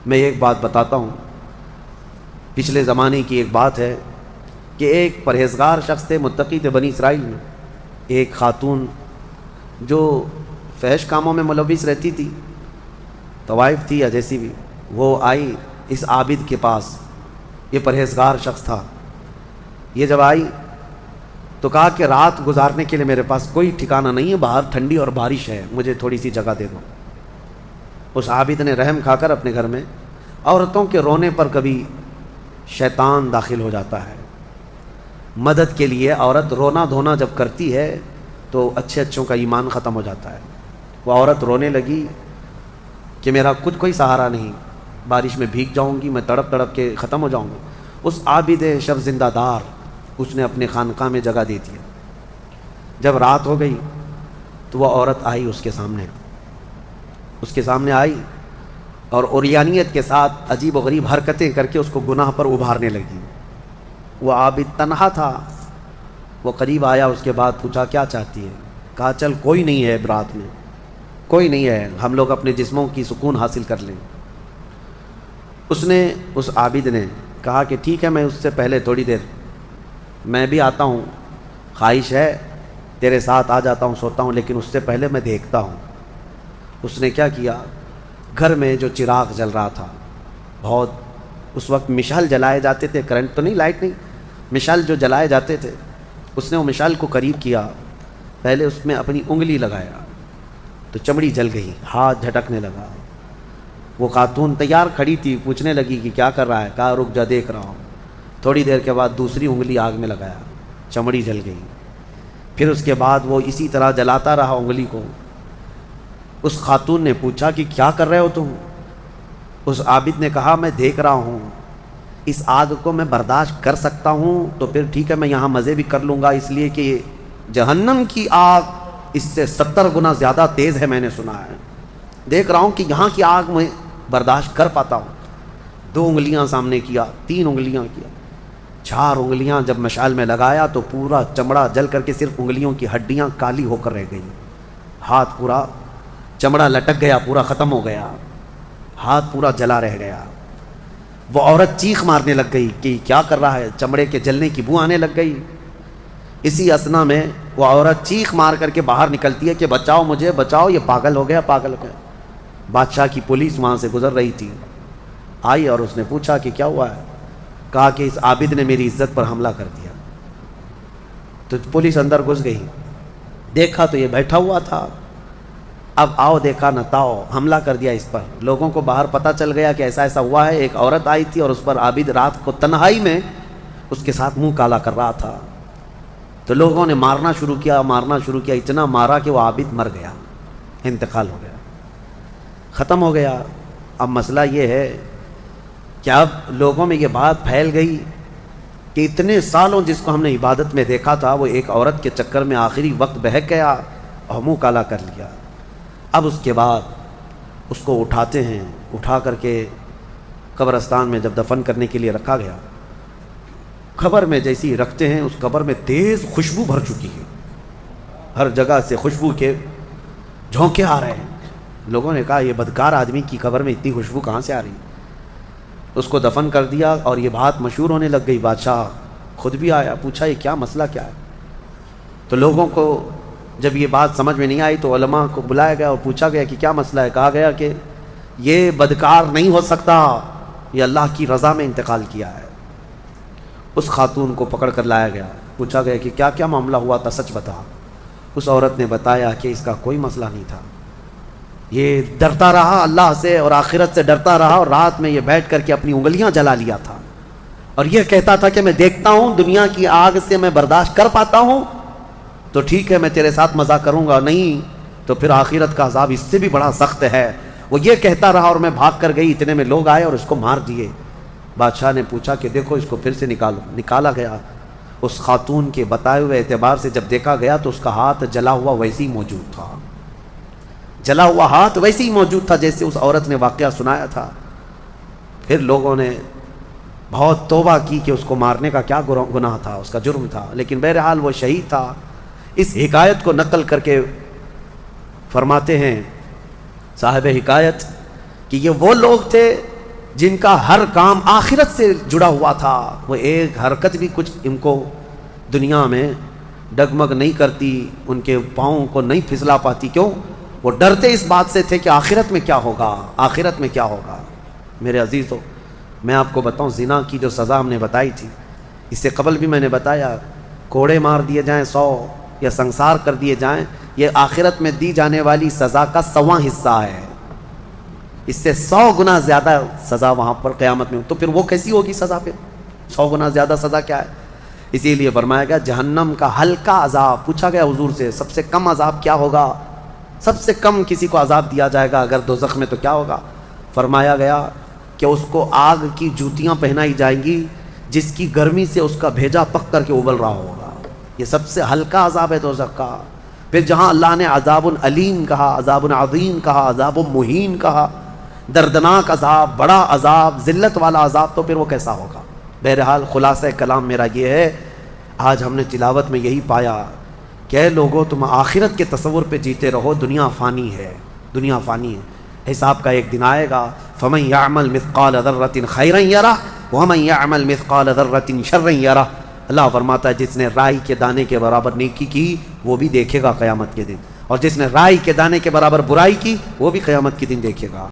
میں ایک بات بتاتا ہوں، پچھلے زمانے کی ایک بات ہے کہ ایک پرہیزگار شخص تھے، متقی تھے بنی اسرائیل میں. ایک خاتون جو فحش کاموں میں ملوث رہتی تھی، طوائف تھی یا جیسی بھی، وہ آئی اس عابد کے پاس. یہ پرہیزگار شخص تھا. یہ جب آئی تو کہا کہ رات گزارنے کے لیے میرے پاس کوئی ٹھکانہ نہیں ہے، باہر ٹھنڈی اور بارش ہے، مجھے تھوڑی سی جگہ دے دو. اس عابد نے رحم کھا کر اپنے گھر میں عورتوں کے رونے پر کبھی شیطان داخل ہو جاتا ہے. مدد کے لیے عورت رونا دھونا جب کرتی ہے تو اچھے اچھوں کا ایمان ختم ہو جاتا ہے. وہ عورت رونے لگی کہ میرا کچھ کوئی سہارا نہیں، بارش میں بھیگ جاؤں گی، میں تڑپ تڑپ کے ختم ہو جاؤں گی. اس عابد شب زندہ دار اس نے اپنے خانقاہ میں جگہ دی تھی. جب رات ہو گئی تو وہ عورت آئی اس کے سامنے آئی اور عریانیت کے ساتھ عجیب و غریب حرکتیں کر کے اس کو گناہ پر ابھارنے لگی. وہ عابد تنہا تھا. وہ قریب آیا، اس کے بعد پوچھا کیا چاہتی ہے؟ کہا چل کوئی نہیں ہے رات میں، کوئی نہیں ہے، ہم لوگ اپنے جسموں کی سکون حاصل کر لیں. اس عابد نے کہا کہ ٹھیک ہے، میں اس سے پہلے تھوڑی دیر میں بھی آتا ہوں، خواہش ہے تیرے ساتھ آ جاتا ہوں، سوتا ہوں، لیکن اس سے پہلے میں دیکھتا ہوں. اس نے کیا کیا، گھر میں جو چراغ جل رہا تھا، بہت اس وقت مشعل جلائے جاتے تھے، کرنٹ تو نہیں، لائٹ نہیں، مشعل جو جلائے جاتے تھے، اس نے وہ مشعل کو قریب کیا، پہلے اس میں اپنی انگلی لگایا تو چمڑی جل گئی، ہاتھ جھٹکنے لگا. وہ خاتون تیار کھڑی تھی، پوچھنے لگی کہ کیا کر رہا ہے؟ کہا رک جا دیکھ رہا ہوں. تھوڑی دیر کے بعد دوسری انگلی آگ میں لگایا، چمڑی جل گئی. پھر اس کے بعد وہ اسی طرح جلاتا رہا انگلی کو. اس خاتون نے پوچھا کہ کیا کر رہے ہو تم؟ اس عابد نے کہا میں دیکھ رہا ہوں، اس آگ کو میں برداشت کر سکتا ہوں تو پھر ٹھیک ہے، میں یہاں مزے بھی کر لوں گا، اس لیے کہ جہنم کی آگ اس سے 70 گنا زیادہ تیز ہے، میں نے سنا ہے. دیکھ رہا ہوں کہ یہاں کی آگ میں برداشت کر پاتا ہوں. 2 انگلیاں سامنے کیا، 3 انگلیاں کیا، 4 انگلیاں جب مشعل میں لگایا تو پورا چمڑا جل کر کے صرف انگلیوں کی ہڈیاں کالی ہو کر رہ گئیں. ہاتھ پورا چمڑا لٹک گیا، پورا ختم ہو گیا، ہاتھ پورا جلا رہ گیا. وہ عورت چیخ مارنے لگ گئی کہ کیا کر رہا ہے، چمڑے کے جلنے کی بو آنے لگ گئی. اسی اثنا میں وہ عورت چیخ مار کر کے باہر نکلتی ہے کہ بچاؤ مجھے، بچاؤ، یہ پاگل ہو گیا، پاگل ہو گیا. بادشاہ کی پولیس وہاں سے گزر رہی تھی، آئی اور اس نے پوچھا کہ کیا ہوا ہے؟ کہا کہ اس عابد نے میری عزت پر حملہ کر دیا. تو پولیس اندر گھس گئی، دیکھا تو یہ بیٹھا ہوا تھا. اب آؤ دیکھا نہ تاؤ، حملہ کر دیا اس پر. لوگوں کو باہر پتہ چل گیا کہ ایسا ایسا ہوا ہے. ایک عورت آئی تھی اور اس پر عابد رات کو تنہائی میں اس کے ساتھ منہ کالا کر رہا تھا. تو لوگوں نے مارنا شروع کیا، اتنا مارا کہ وہ عابد مر گیا، انتقال ہو گیا، ختم ہو گیا. اب مسئلہ یہ ہے کہ اب لوگوں میں یہ بات پھیل گئی کہ اتنے سالوں جس کو ہم نے عبادت میں دیکھا تھا، وہ ایک عورت کے چکر میں آخری وقت بہک گیا اور منہ کالا کر لیا. اب اس کے بعد اس کو اٹھاتے ہیں، اٹھا کر کے قبرستان میں جب دفن کرنے کے لیے رکھا گیا، قبر میں جیسی رکھتے ہیں، اس قبر میں تیز خوشبو بھر چکی ہے، ہر جگہ سے خوشبو کے جھونکے آ رہے ہیں. لوگوں نے کہا یہ بدکار آدمی کی قبر میں اتنی خوشبو کہاں سے آ رہی؟ اس کو دفن کر دیا اور یہ بات مشہور ہونے لگ گئی. بادشاہ خود بھی آیا، پوچھا یہ کیا مسئلہ کیا ہے؟ تو لوگوں کو جب یہ بات سمجھ میں نہیں آئی تو علماء کو بلایا گیا اور پوچھا گیا کہ کیا مسئلہ ہے. کہا گیا کہ یہ بدکار نہیں ہو سکتا، یہ اللہ کی رضا میں انتقال کیا ہے. اس خاتون کو پکڑ کر لایا گیا، پوچھا گیا کہ کیا کیا معاملہ ہوا تھا، سچ بتا. اس عورت نے بتایا کہ اس کا کوئی مسئلہ نہیں تھا، یہ ڈرتا رہا اللہ سے اور آخرت سے ڈرتا رہا، اور رات میں یہ بیٹھ کر کے اپنی انگلیاں جلا لیا تھا اور یہ کہتا تھا کہ میں دیکھتا ہوں دنیا کی آگ سے میں برداشت کر پاتا ہوں تو ٹھیک ہے میں تیرے ساتھ مزہ کروں گا، نہیں تو پھر آخرت کا عذاب اس سے بھی بڑا سخت ہے. وہ یہ کہتا رہا اور میں بھاگ کر گئی، اتنے میں لوگ آئے اور اس کو مار دیے. بادشاہ نے پوچھا کہ دیکھو اس کو پھر سے نکالو. نکالا گیا. اس خاتون کے بتائے ہوئے اعتبار سے جب دیکھا گیا تو اس کا ہاتھ جلا ہوا ویسے ہی موجود تھا، جلا ہوا ہاتھ ویسے ہی موجود تھا جیسے اس عورت نے واقعہ سنایا تھا. پھر لوگوں نے بہت توبہ کی کہ اس کو مارنے کا کیا گناہ تھا، اس کا جرم تھا، لیکن بہرحال وہ شہید تھا. اس حکایت کو نقل کر کے فرماتے ہیں صاحب حکایت کہ یہ وہ لوگ تھے جن کا ہر کام آخرت سے جڑا ہوا تھا، وہ ایک حرکت بھی کچھ ان کو دنیا میں ڈگمگ نہیں کرتی، ان کے پاؤں کو نہیں پھسلا پاتی. کیوں؟ وہ ڈرتے اس بات سے تھے کہ آخرت میں کیا ہوگا، آخرت میں کیا ہوگا. میرے عزیزو، میں آپ کو بتاؤں، زنا کی جو سزا ہم نے بتائی تھی، اس سے قبل بھی میں نے بتایا، کوڑے مار دیے جائیں 100 یا سنسار کر دیے جائیں، یہ آخرت میں دی جانے والی سزا کا 100واں حصہ ہے. اس سے 100 گنا زیادہ سزا وہاں پر قیامت میں. تو پھر وہ کیسی ہوگی سزا؟ پھر 100 گنا زیادہ سزا کیا ہے؟ اسی لیے فرمایا گیا جہنم کا ہلکا عذاب. پوچھا گیا حضور سے سب سے کم عذاب کیا ہوگا؟ سب سے کم کسی کو عذاب دیا جائے گا اگر دوزخ میں تو کیا ہوگا؟ فرمایا گیا کہ اس کو آگ کی جوتیاں پہنائی جائیں گی جس کی گرمی سے اس کا بھیجا پک کر کے ابل رہا ہوگا. یہ سب سے ہلکا عذاب ہے دوزخ کا. پھر جہاں اللہ نے عذاب علیم کہا، عذاب عظیم کہا، عذاب مہین کہا، دردناک عذاب، بڑا عذاب، ذلت والا عذاب، تو پھر وہ کیسا ہوگا؟ بہرحال خلاصہ کلام میرا یہ ہے، آج ہم نے تلاوت میں یہی پایا کہ اے لوگو تم آخرت کے تصور پہ جیتے رہو. دنیا فانی ہے، دنیا فانی ہے، حساب کا ایک دن آئے گا. فمن یعمل مثقال ذرۃ خیرا یرہ ومن یعمل مثقال ذرۃ شرا یرہ. اللہ فرماتا ہے جس نے رائی کے دانے کے برابر نیکی کی وہ بھی دیکھے گا قیامت کے دن، اور جس نے رائی کے دانے کے برابر برائی کی وہ بھی قیامت کے دن دیکھے گا.